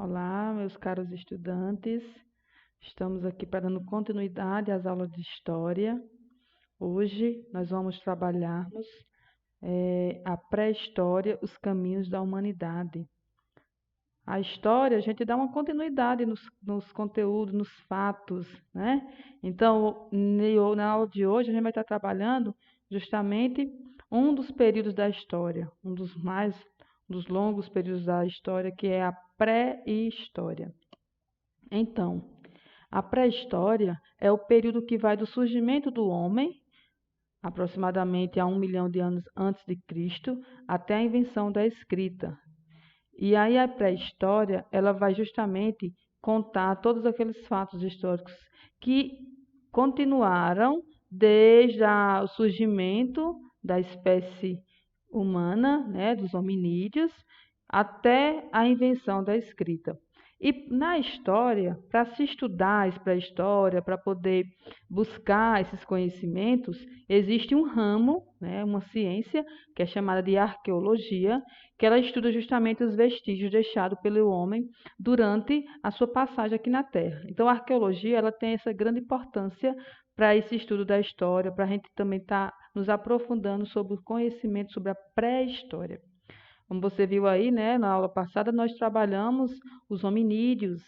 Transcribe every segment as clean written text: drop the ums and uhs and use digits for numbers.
Olá, meus caros estudantes. Estamos aqui para dando continuidade às aulas de História. Hoje nós vamos trabalharmos a pré-história, os caminhos da humanidade. A história, a gente dá uma continuidade nos conteúdos, nos fatos, né? Então, na aula de hoje, a gente vai estar trabalhando justamente um dos períodos da história, dos longos períodos da história, que é a pré-história. Então, a pré-história é o período que vai do surgimento do homem, aproximadamente a 1 milhão de anos antes de Cristo, até a invenção da escrita. E aí a pré-história, ela vai justamente contar todos aqueles fatos históricos que continuaram desde o surgimento da espécie humana, né, dos hominídeos, até a invenção da escrita. E na história, para se estudar a pré-história, para poder buscar esses conhecimentos, existe um ramo, né, uma ciência, que é chamada de arqueologia, que ela estuda justamente os vestígios deixados pelo homem durante a sua passagem aqui na Terra. Então, a arqueologia ela tem essa grande importância para esse estudo da história, para a gente também estar nos aprofundando sobre o conhecimento sobre a pré-história. Como você viu aí, né, na aula passada, nós trabalhamos os hominídeos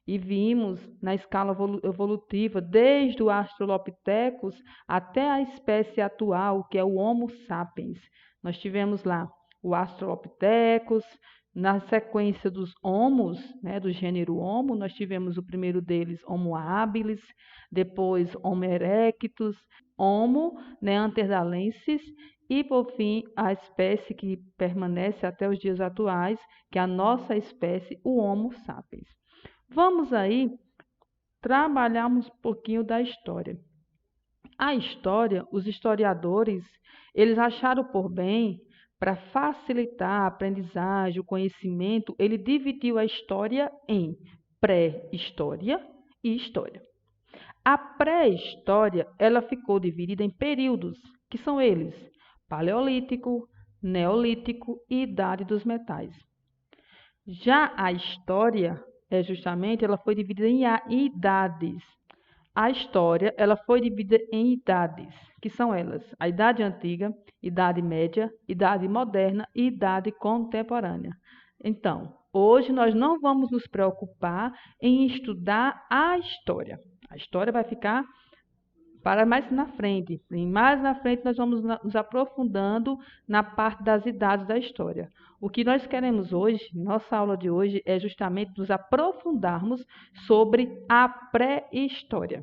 e vimos na escala evolutiva, desde o Australopithecus até a espécie atual, que é o Homo sapiens. Nós tivemos lá o Australopithecus, na sequência dos Homos, né, do gênero Homo, nós tivemos o primeiro deles, Homo habilis, depois Homo erectus, Homo neanderthalensis e, por fim, a espécie que permanece até os dias atuais, que é a nossa espécie, o Homo sapiens. Vamos aí trabalhar um pouquinho da história. A história, os historiadores, eles acharam por bem, para facilitar a aprendizagem, o conhecimento, ele dividiu a história em pré-história e história. A pré-história, ela ficou dividida em períodos, que são eles: Paleolítico, Neolítico e Idade dos Metais. Já a história, ela foi dividida em idades. A história, ela foi dividida em idades, que são elas: a Idade Antiga, Idade Média, Idade Moderna e Idade Contemporânea. Então, hoje nós não vamos nos preocupar em estudar a história. A história vai ficar para mais na frente. E mais na frente nós vamos nos aprofundando na parte das idades da história. O que nós queremos hoje, nossa aula de hoje, é justamente nos aprofundarmos sobre a pré-história.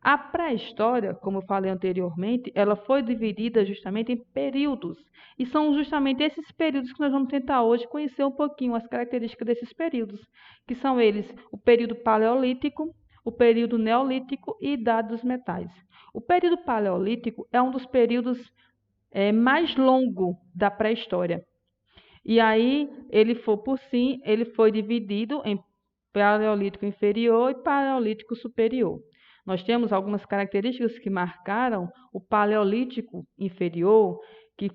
A pré-história, como eu falei anteriormente, ela foi dividida justamente em períodos. E são justamente esses períodos que nós vamos tentar hoje conhecer um pouquinho as características desses períodos, que são eles: o período paleolítico, o período neolítico e idade dos metais. O período paleolítico é um dos períodos mais longo da pré-história. E aí, ele foi dividido em paleolítico inferior e paleolítico superior. Nós temos algumas características que marcaram o paleolítico inferior, que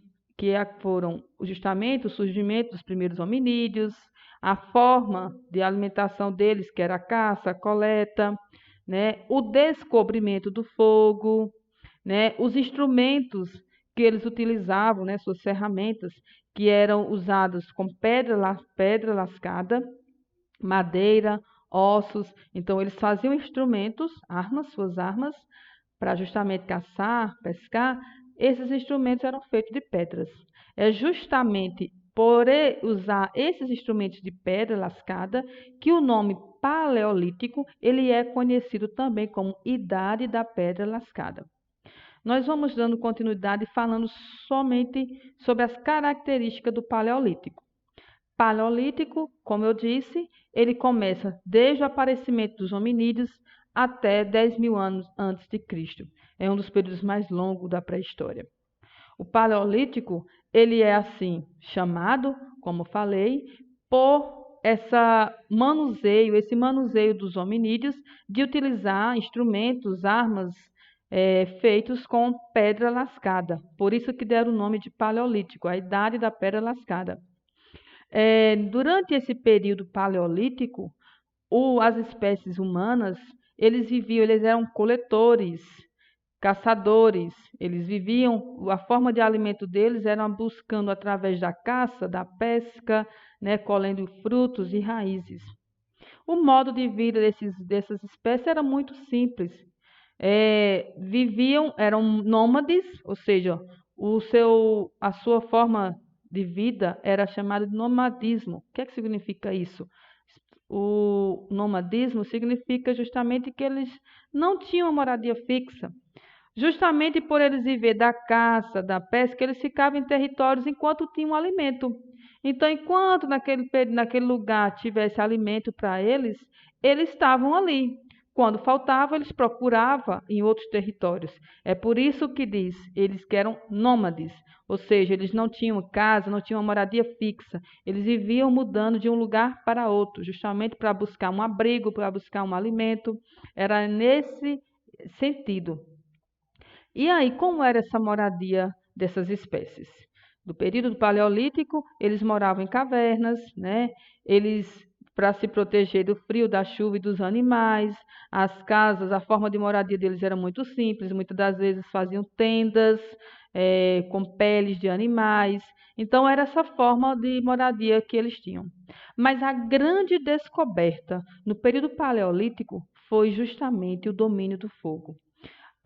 foram justamente o surgimento dos primeiros hominídeos, a forma de alimentação deles, que era a caça, a coleta, né, o descobrimento do fogo, né, os instrumentos que eles utilizavam, né, suas ferramentas, que eram usadas com pedra lascada, madeira, ossos. Então, eles faziam instrumentos, suas armas, para justamente caçar, pescar. Esses instrumentos eram feitos de pedras. É justamente por usar esses instrumentos de pedra lascada que o nome paleolítico ele é conhecido também como Idade da Pedra Lascada. Nós vamos dando continuidade falando somente sobre as características do Paleolítico. Paleolítico, como eu disse, ele começa desde o aparecimento dos hominídeos até 10 mil anos antes de Cristo. É um dos períodos mais longos da pré-história. O Paleolítico, ele é assim chamado, como falei, por esse manuseio dos hominídeos de utilizar instrumentos, armas feitos com pedra lascada. Por isso que deram o nome de Paleolítico, a idade da pedra lascada. Durante esse período paleolítico, as espécies humanas, eles eram coletores, caçadores, eles viviam, a forma de alimento deles era buscando através da caça, da pesca, né, colhendo frutos e raízes. O modo de vida dessas espécies era muito simples. Eram nômades, ou seja, a sua forma de vida era chamada de nomadismo. O que é que significa isso? O nomadismo significa justamente que eles não tinham uma moradia fixa. Justamente por eles viver da caça, da pesca, eles ficavam em territórios enquanto tinham alimento. Então, enquanto naquele lugar tivesse alimento para eles, eles estavam ali. Quando faltava, eles procuravam em outros territórios. É por isso que diz, eles que eram nômades, ou seja, eles não tinham casa, não tinham uma moradia fixa. Eles viviam mudando de um lugar para outro, justamente para buscar um abrigo, para buscar um alimento. Era nesse sentido. E aí, como era essa moradia dessas espécies? Do período paleolítico, eles moravam em cavernas, né? Eles, para se proteger do frio, da chuva e dos animais, as casas, a forma de moradia deles era muito simples, muitas das vezes faziam tendas, com peles de animais. Então, era essa forma de moradia que eles tinham. Mas a grande descoberta no período paleolítico foi justamente o domínio do fogo.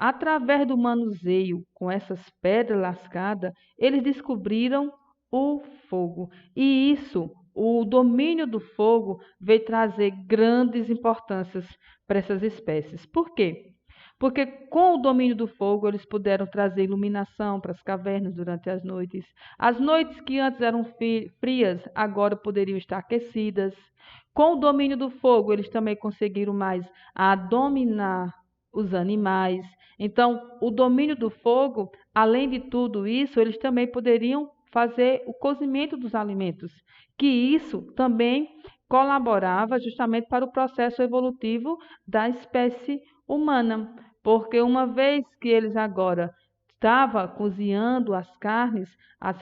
Através do manuseio com essas pedras lascadas, eles descobriram o fogo. E isso, o domínio do fogo, veio trazer grandes importâncias para essas espécies. Por quê? Porque com o domínio do fogo, eles puderam trazer iluminação para as cavernas durante as noites. As noites que antes eram frias, agora poderiam estar aquecidas. Com o domínio do fogo, eles também conseguiram mais a dominar os animais. Então, o domínio do fogo, além de tudo isso, eles também poderiam fazer o cozimento dos alimentos, que isso também colaborava justamente para o processo evolutivo da espécie humana, porque uma vez que eles agora estavam cozinhando as carnes,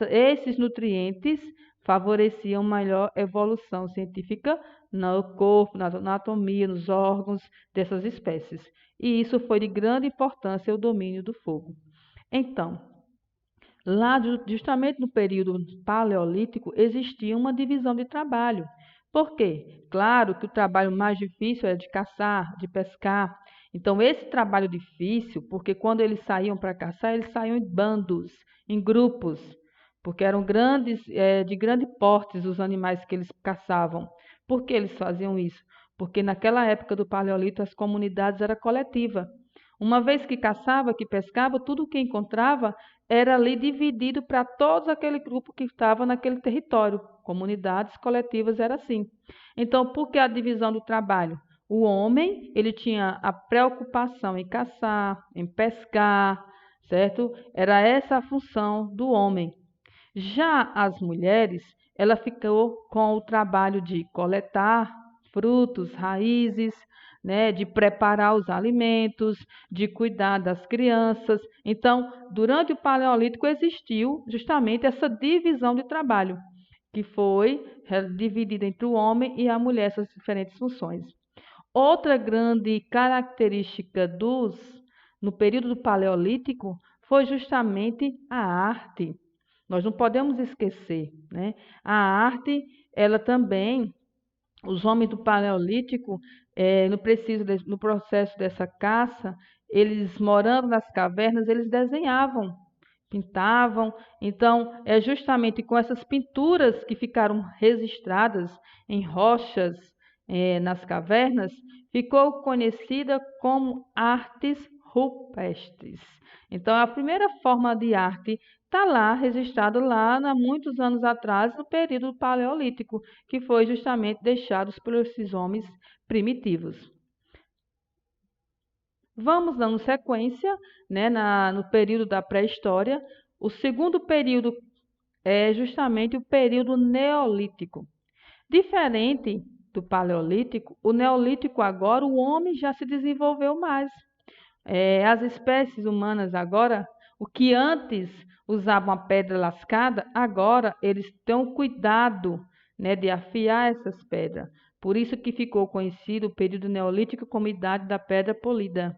esses nutrientes favoreciam melhor evolução científica no corpo, na anatomia, nos órgãos dessas espécies. E isso foi de grande importância o domínio do fogo. Então, lá justamente no período paleolítico existia uma divisão de trabalho. Por quê? Claro que o trabalho mais difícil era de caçar, de pescar. Então, esse trabalho difícil, porque quando eles saíam para caçar, eles saíam em bandos, em grupos, porque eram de grande porte os animais que eles caçavam. Por que eles faziam isso? Porque naquela época do Paleolítico as comunidades eram coletivas. Uma vez que caçava, que pescava, tudo o que encontrava era ali dividido para todo aquele grupo que estava naquele território. Comunidades coletivas era assim. Então, por que a divisão do trabalho? O homem, ele tinha a preocupação em caçar, em pescar, certo? Era essa a função do homem. Já as mulheres, ela ficou com o trabalho de coletar frutos, raízes, né, de preparar os alimentos, de cuidar das crianças. Então, durante o Paleolítico existiu justamente essa divisão de trabalho, que foi dividida entre o homem e a mulher, essas diferentes funções. Outra grande característica no período do Paleolítico foi justamente a arte. Nós não podemos esquecer, né? A arte, ela também, os homens do Paleolítico, no processo dessa caça, eles morando nas cavernas, eles desenhavam, pintavam. Então, é justamente com essas pinturas que ficaram registradas em rochas, nas cavernas, ficou conhecida como artes rupestres. Então, a primeira forma de arte está lá, registrado lá há muitos anos atrás, no período paleolítico, que foi justamente deixado por esses homens primitivos. Vamos dando sequência, né, no período da pré-história. O segundo período é justamente o período neolítico. Diferente do paleolítico, o neolítico agora, o homem já se desenvolveu mais. As espécies humanas agora, o que antes usavam a pedra lascada, agora eles têm um cuidado, né, de afiar essas pedras. Por isso que ficou conhecido o período neolítico como Idade da Pedra Polida.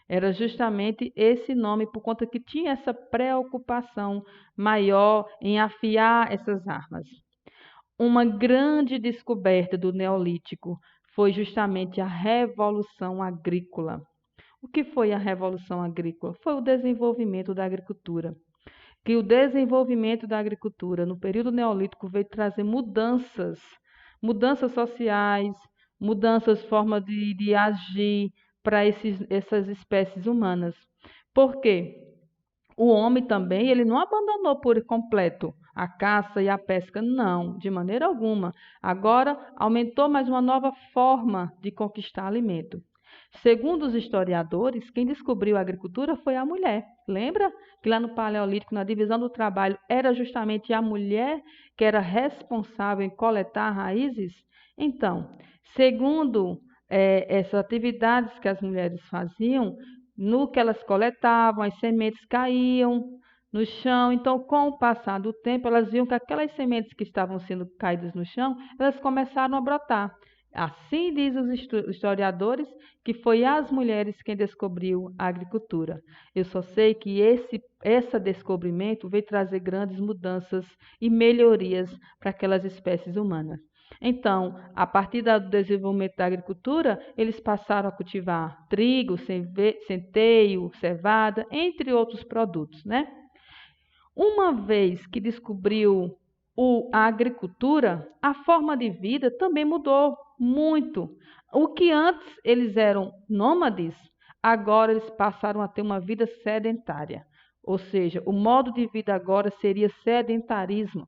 Era justamente esse nome, por conta que tinha essa preocupação maior em afiar essas armas. Uma grande descoberta do Neolítico foi justamente a Revolução Agrícola. O que foi a Revolução Agrícola? Foi o desenvolvimento da agricultura. Que o desenvolvimento da agricultura no período neolítico veio trazer mudanças sociais, mudanças forma de agir para essas espécies humanas. Por quê? O homem também, ele não abandonou por completo a caça e a pesca, não, de maneira alguma. Agora aumentou mais uma nova forma de conquistar alimento. Segundo os historiadores, quem descobriu a agricultura foi a mulher. Lembra que lá no Paleolítico, na divisão do trabalho, era justamente a mulher que era responsável em coletar raízes? Então, segundo essas atividades que as mulheres faziam, no que elas coletavam, as sementes caíam no chão. Então, com o passar do tempo, elas viam que aquelas sementes que estavam sendo caídas no chão, elas começaram a brotar. Assim diz os historiadores que foi as mulheres quem descobriu a agricultura. Eu só sei que esse descobrimento veio trazer grandes mudanças e melhorias para aquelas espécies humanas. Então, a partir do desenvolvimento da agricultura, eles passaram a cultivar trigo, centeio, cevada, entre outros produtos, né? Uma vez que descobriu a agricultura, a forma de vida também mudou muito. O que antes eles eram nômades, agora eles passaram a ter uma vida sedentária. Ou seja, o modo de vida agora seria sedentarismo.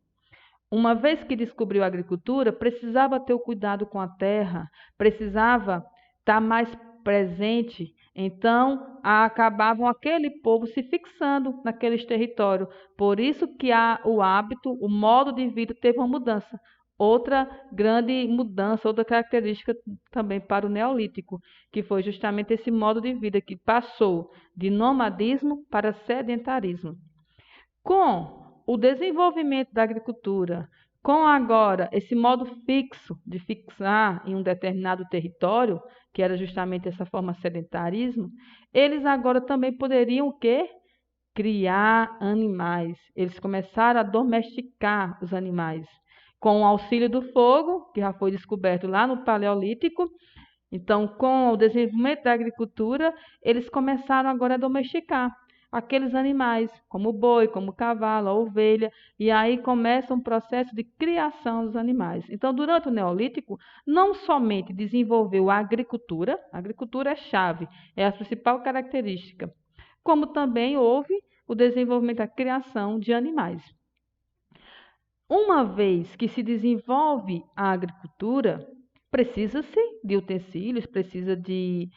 Uma vez que descobriu a agricultura, precisava ter o cuidado com a terra, precisava estar mais presente. Então, acabavam aquele povo se fixando naqueles territórios. Por isso que o hábito, o modo de vida teve uma mudança. Outra grande mudança, outra característica também para o Neolítico, que foi justamente esse modo de vida que passou de nomadismo para sedentarismo. Com o desenvolvimento da agricultura, com agora esse modo fixo de fixar em um determinado território, que era justamente essa forma sedentarismo, eles agora também poderiam o quê? Criar animais. Eles começaram a domesticar os animais. Com o auxílio do fogo, que já foi descoberto lá no Paleolítico, então, com o desenvolvimento da agricultura, eles começaram agora a domesticar aqueles animais, como o boi, como o cavalo, a ovelha, e aí começa um processo de criação dos animais. Então, durante o Neolítico, não somente desenvolveu a agricultura é chave, é a principal característica, como também houve o desenvolvimento da criação de animais. Uma vez que se desenvolve a agricultura, precisa-se de utensílios, precisa de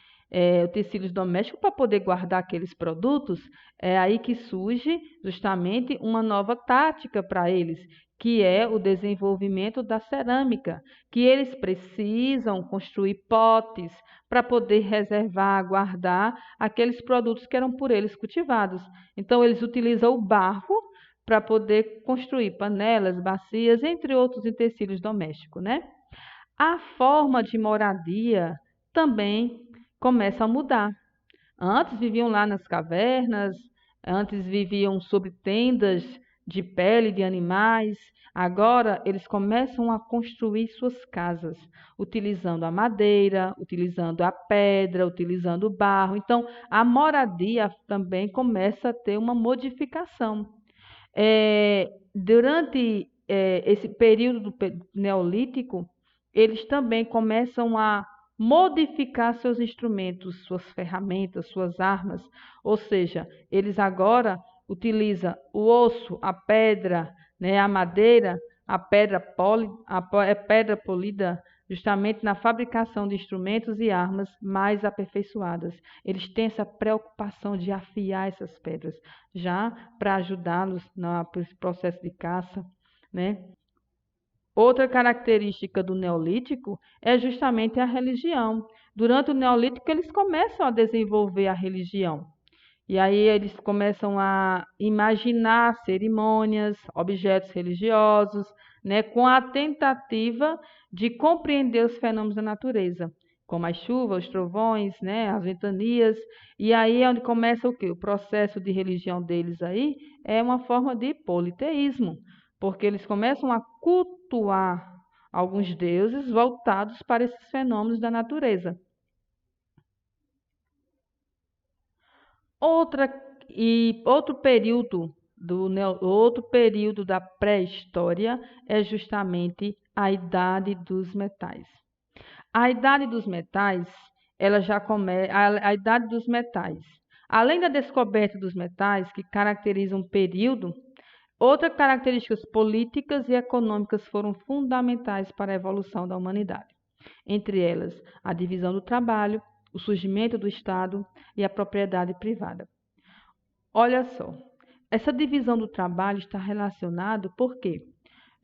utensílios domésticos para poder guardar aqueles produtos. É aí que surge justamente uma nova tática para eles, que é o desenvolvimento da cerâmica, que eles precisam construir potes para poder reservar, guardar aqueles produtos que eram por eles cultivados. Então, eles utilizam o barro para poder construir panelas, bacias, entre outros utensílios domésticos, né? A forma de moradia também começa a mudar. Antes viviam lá nas cavernas, antes viviam sob tendas de pele de animais. Agora eles começam a construir suas casas, utilizando a madeira, utilizando a pedra, utilizando o barro. Então, a moradia também começa a ter uma modificação. Durante esse período do Neolítico, eles também começam a modificar seus instrumentos, suas ferramentas, suas armas, ou seja, eles agora utilizam o osso, a pedra, né, a madeira, a pedra polida, justamente na fabricação de instrumentos e armas mais aperfeiçoadas. Eles têm essa preocupação de afiar essas pedras, já para ajudá-los no processo de caça, né? Outra característica do Neolítico é justamente a religião. Durante o Neolítico, eles começam a desenvolver a religião. E aí eles começam a imaginar cerimônias, objetos religiosos, né, com a tentativa de compreender os fenômenos da natureza, como as chuvas, os trovões, né, as ventanias. E aí é onde começa o quê? O processo de religião deles aí é uma forma de politeísmo, porque eles começam a cultuar alguns deuses voltados para esses fenômenos da natureza. Outra outro período da pré-história é justamente a Idade dos Metais. A Idade dos Metais, ela já começa a Idade dos Metais. Além da descoberta dos metais, que caracteriza um período, outras características políticas e econômicas foram fundamentais para a evolução da humanidade. Entre elas, a divisão do trabalho, o surgimento do Estado e a propriedade privada. Olha só, essa divisão do trabalho está relacionado porque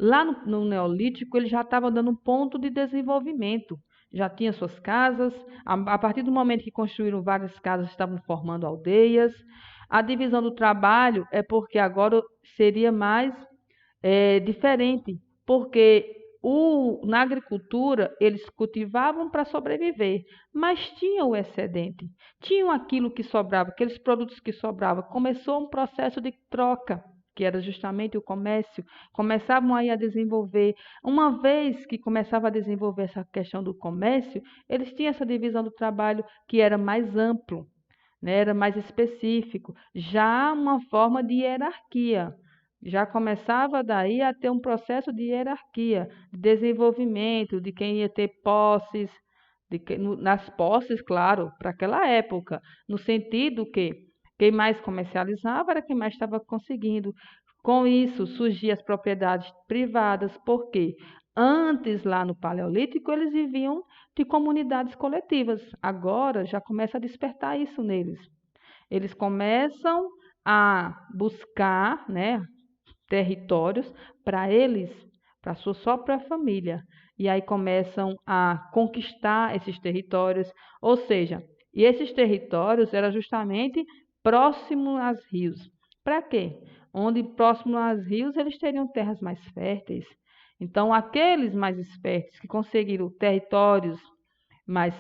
lá no Neolítico ele já estava dando um ponto de desenvolvimento. Já tinha suas casas, a partir do momento que construíram várias casas, estavam formando aldeias. A divisão do trabalho é porque agora seria mais diferente, porque na agricultura eles cultivavam para sobreviver, mas tinham o excedente, tinham aquilo que sobrava, aqueles produtos que sobravam. Começou um processo de troca, que era justamente o comércio, começavam aí a desenvolver. Uma vez que começava a desenvolver essa questão do comércio, eles tinham essa divisão do trabalho que era mais amplo, né? Era mais específico, já uma forma de hierarquia. Já começava daí a ter um processo de hierarquia, de desenvolvimento, de quem ia ter posses, nas posses, claro, para aquela época, no sentido que quem mais comercializava era quem mais estava conseguindo. Com isso, surgiam as propriedades privadas, porque antes, lá no Paleolítico, eles viviam de comunidades coletivas. Agora já começa a despertar isso neles. Eles começam a buscar, né, territórios para eles, para a sua própria família. E aí começam a conquistar esses territórios, ou seja, e esses territórios eram justamente próximos aos rios. Para quê? Onde próximo aos rios eles teriam terras mais férteis. Então, aqueles mais espertos que conseguiram territórios mais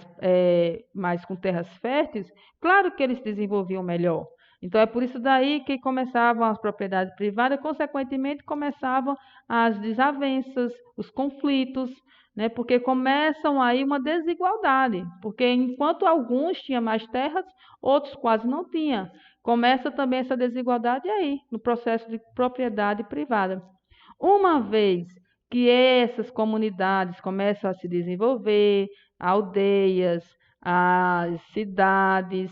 com terras férteis, claro que eles desenvolviam melhor. Então, é por isso daí que começavam as propriedades privadas, consequentemente começavam as desavenças, os conflitos, né? Porque começam aí uma desigualdade, porque enquanto alguns tinham mais terras, outros quase não tinham. Começa também essa desigualdade aí, no processo de propriedade privada. Uma vez que essas comunidades começam a se desenvolver, aldeias, as cidades,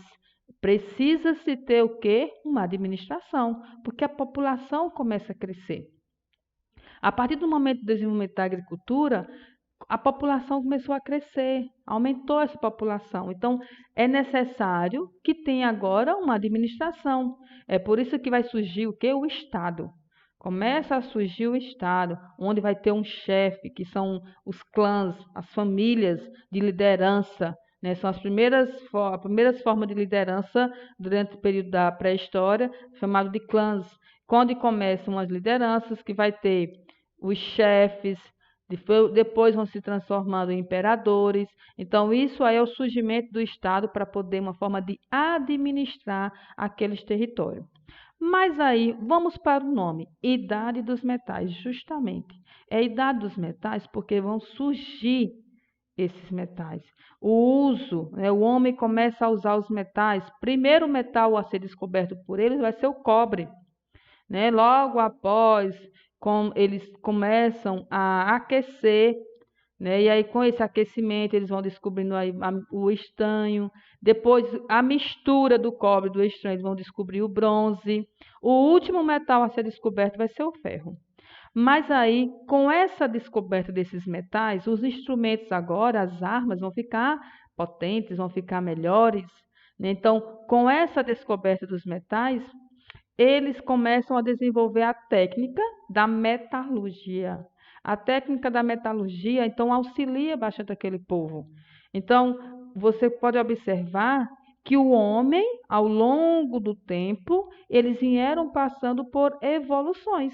precisa-se ter o quê? Uma administração, porque a população começa a crescer. A partir do momento do desenvolvimento da agricultura, a população começou a crescer, aumentou essa população. Então, é necessário que tenha agora uma administração. É por isso que vai surgir o quê? O Estado. Começa a surgir o Estado, onde vai ter um chefe, que são os clãs, as famílias de liderança, né? São as primeiras formas de liderança durante o período da pré-história, chamado de clãs. Quando começam as lideranças, que vai ter os chefes, depois vão se transformando em imperadores. Então, isso aí é o surgimento do Estado para poder uma forma de administrar aqueles territórios. Mas aí, vamos para o nome, Idade dos Metais, justamente. É a Idade dos Metais porque vão surgir esses metais. O uso, né, o homem começa a usar os metais. Primeiro metal a ser descoberto por eles vai ser o cobre, né? Logo após, eles começam a aquecer, né? E aí com esse aquecimento eles vão descobrindo aí o estanho. Depois a mistura do cobre e do estanho, eles vão descobrir o bronze. O último metal a ser descoberto vai ser o ferro. Mas aí, com essa descoberta desses metais, os instrumentos agora, as armas, vão ficar potentes, vão ficar melhores, né? Então, com essa descoberta dos metais, eles começam a desenvolver a técnica da metalurgia. A técnica da metalurgia, então, auxilia bastante aquele povo. Então, você pode observar que o homem, ao longo do tempo, eles vieram passando por evoluções.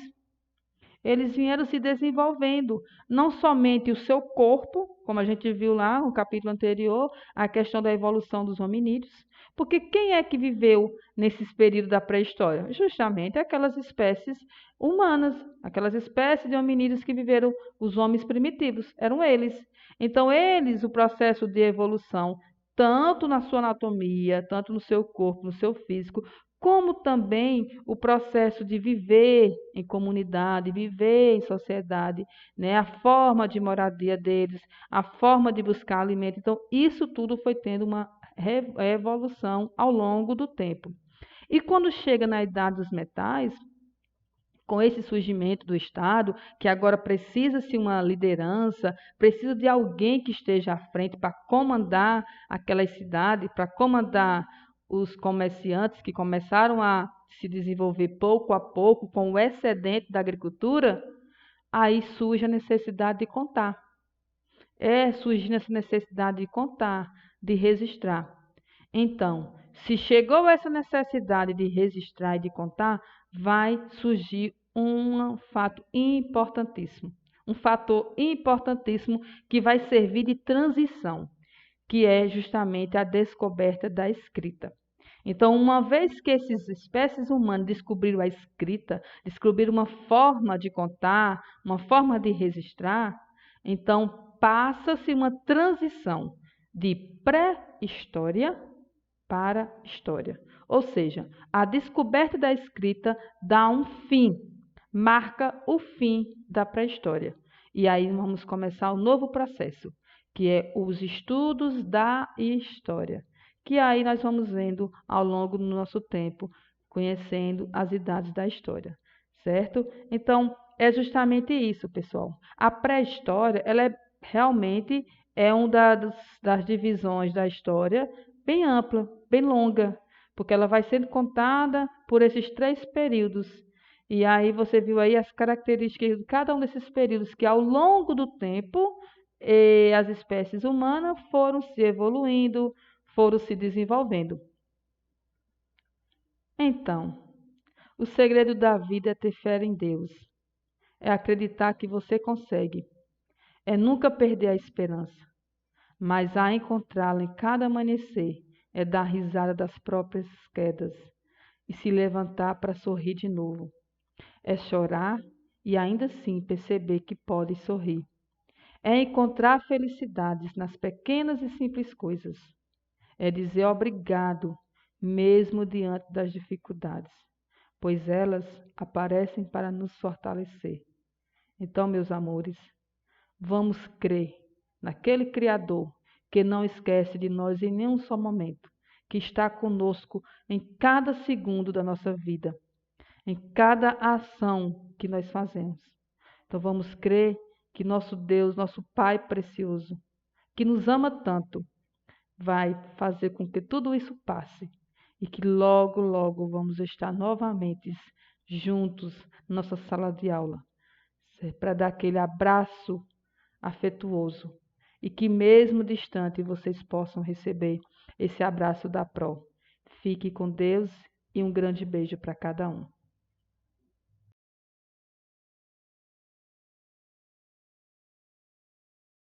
Eles vieram se desenvolvendo, não somente o seu corpo, como a gente viu lá no capítulo anterior, a questão da evolução dos hominídeos, porque quem é que viveu nesses períodos da pré-história? Justamente aquelas espécies humanas, aquelas espécies de hominídeos que viveram os homens primitivos, eram eles. Então, eles, o processo de evolução, tanto na sua anatomia, tanto no seu corpo, no seu físico, como também o processo de viver em comunidade, viver em sociedade, né? A forma de moradia deles, a forma de buscar alimento. Então, isso tudo foi tendo uma evolução ao longo do tempo. E quando chega na idade dos metais, com esse surgimento do Estado, que agora precisa-se uma liderança, precisa de alguém que esteja à frente para comandar aquelas cidades, para comandar os comerciantes que começaram a se desenvolver pouco a pouco com o excedente da agricultura, aí surge a necessidade de contar. Surgindo essa necessidade de contar, de registrar. Então, se chegou essa necessidade de registrar e de contar, vai surgir um fato importantíssimo. Um fator importantíssimo que vai servir de transição, que é justamente a descoberta da escrita. Então, uma vez que essas espécies humanas descobriram a escrita, descobriram uma forma de contar, uma forma de registrar, então passa-se uma transição de pré-história para história. Ou seja, a descoberta da escrita dá um fim, marca o fim da pré-história. E aí vamos começar um novo processo, que é os estudos da história, que aí nós vamos vendo ao longo do nosso tempo, conhecendo as idades da história, certo? Então, é justamente isso, pessoal. A pré-história, ela realmente é uma das divisões da história bem ampla, bem longa, porque ela vai sendo contada por esses 3 períodos. E aí você viu aí as características de cada um desses períodos, que ao longo do tempo as espécies humanas foram se evoluindo, foram se desenvolvendo. Então, o segredo da vida é ter fé em Deus, é acreditar que você consegue, é nunca perder a esperança, mas a encontrá-la em cada amanhecer é dar risada das próprias quedas e se levantar para sorrir de novo. É chorar e ainda assim perceber que pode sorrir. É encontrar felicidades nas pequenas e simples coisas. É dizer obrigado, mesmo diante das dificuldades, pois elas aparecem para nos fortalecer. Então, meus amores, vamos crer naquele Criador que não esquece de nós em nenhum só momento, que está conosco em cada segundo da nossa vida, em cada ação que nós fazemos. Então vamos crer que nosso Deus, nosso Pai precioso, que nos ama tanto, vai fazer com que tudo isso passe e que logo, logo vamos estar novamente juntos na nossa sala de aula, para dar aquele abraço afetuoso e que mesmo distante vocês possam receber esse abraço da Pro. Fique com Deus e um grande beijo para cada um.